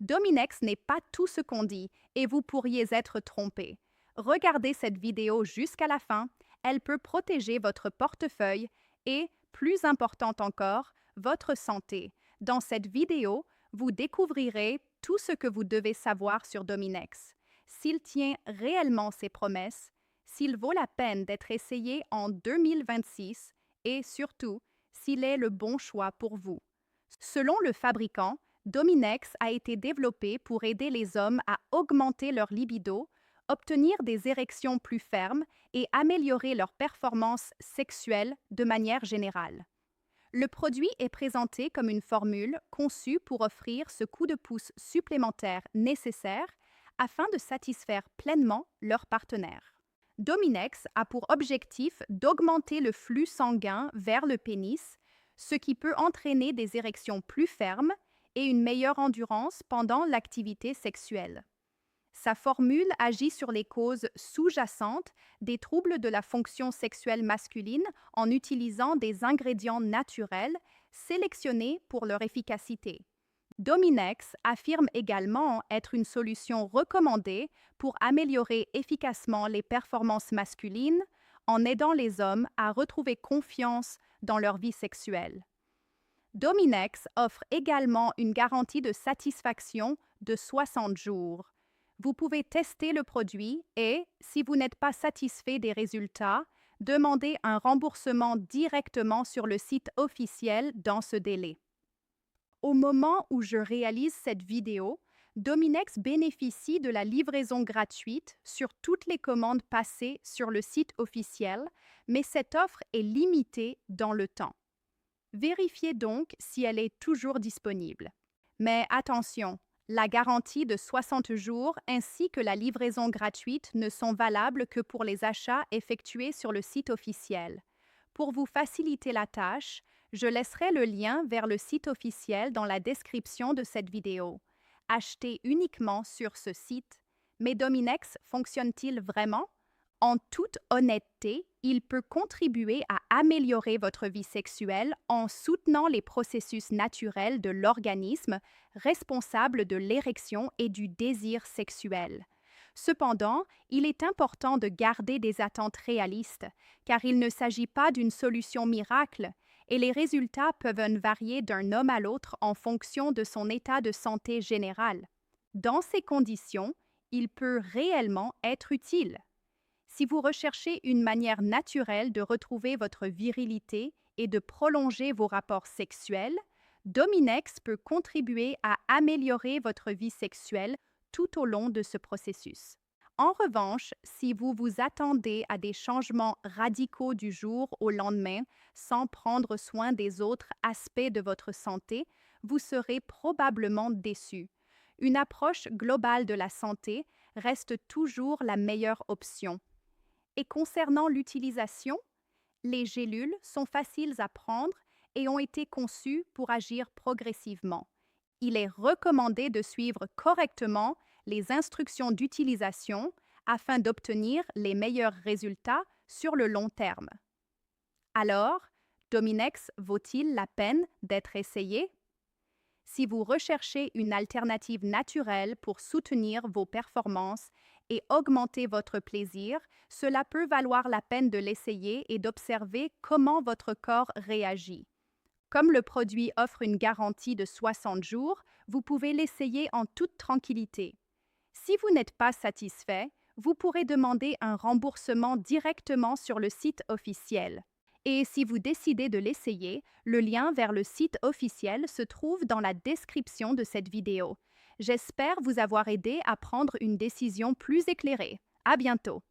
Dominex n'est pas tout ce qu'on dit et vous pourriez être trompé. Regardez cette vidéo jusqu'à la fin, elle peut protéger votre portefeuille et, plus important encore, votre santé. Dans cette vidéo, vous découvrirez tout ce que vous devez savoir sur Dominex, s'il tient réellement ses promesses, s'il vaut la peine d'être essayé en 2026 et surtout, s'il est le bon choix pour vous. Selon le fabricant, Dominex a été développé pour aider les hommes à augmenter leur libido, obtenir des érections plus fermes et améliorer leur performance sexuelle de manière générale. Le produit est présenté comme une formule conçue pour offrir ce coup de pouce supplémentaire nécessaire afin de satisfaire pleinement leur partenaire. Dominex a pour objectif d'augmenter le flux sanguin vers le pénis, ce qui peut entraîner des érections plus fermes et une meilleure endurance pendant l'activité sexuelle. Sa formule agit sur les causes sous-jacentes des troubles de la fonction sexuelle masculine en utilisant des ingrédients naturels sélectionnés pour leur efficacité. Dominex affirme également être une solution recommandée pour améliorer efficacement les performances masculines en aidant les hommes à retrouver confiance dans leur vie sexuelle. Dominex offre également une garantie de satisfaction de 60 jours. Vous pouvez tester le produit et, si vous n'êtes pas satisfait des résultats, demandez un remboursement directement sur le site officiel dans ce délai. Au moment où je réalise cette vidéo, Dominex bénéficie de la livraison gratuite sur toutes les commandes passées sur le site officiel, mais cette offre est limitée dans le temps. Vérifiez donc si elle est toujours disponible. Mais attention, la garantie de 60 jours ainsi que la livraison gratuite ne sont valables que pour les achats effectués sur le site officiel. Pour vous faciliter la tâche, je laisserai le lien vers le site officiel dans la description de cette vidéo. Achetez uniquement sur ce site. Mais Dominex fonctionne-t-il vraiment? En toute honnêteté, il peut contribuer à améliorer votre vie sexuelle en soutenant les processus naturels de l'organisme responsable de l'érection et du désir sexuel. Cependant, il est important de garder des attentes réalistes, car il ne s'agit pas d'une solution miracle et les résultats peuvent varier d'un homme à l'autre en fonction de son état de santé général. Dans ces conditions, il peut réellement être utile. Si vous recherchez une manière naturelle de retrouver votre virilité et de prolonger vos rapports sexuels, Dominex peut contribuer à améliorer votre vie sexuelle tout au long de ce processus. En revanche, si vous vous attendez à des changements radicaux du jour au lendemain sans prendre soin des autres aspects de votre santé, vous serez probablement déçu. Une approche globale de la santé reste toujours la meilleure option. Et concernant l'utilisation, les gélules sont faciles à prendre et ont été conçues pour agir progressivement. Il est recommandé de suivre correctement les instructions d'utilisation afin d'obtenir les meilleurs résultats sur le long terme. Alors, Dominex vaut-il la peine d'être essayé? Si vous recherchez une alternative naturelle pour soutenir vos performances et augmenter votre plaisir, cela peut valoir la peine de l'essayer et d'observer comment votre corps réagit. Comme le produit offre une garantie de 60 jours, vous pouvez l'essayer en toute tranquillité. Si vous n'êtes pas satisfait, vous pourrez demander un remboursement directement sur le site officiel. Et si vous décidez de l'essayer, le lien vers le site officiel se trouve dans la description de cette vidéo. J'espère vous avoir aidé à prendre une décision plus éclairée. À bientôt!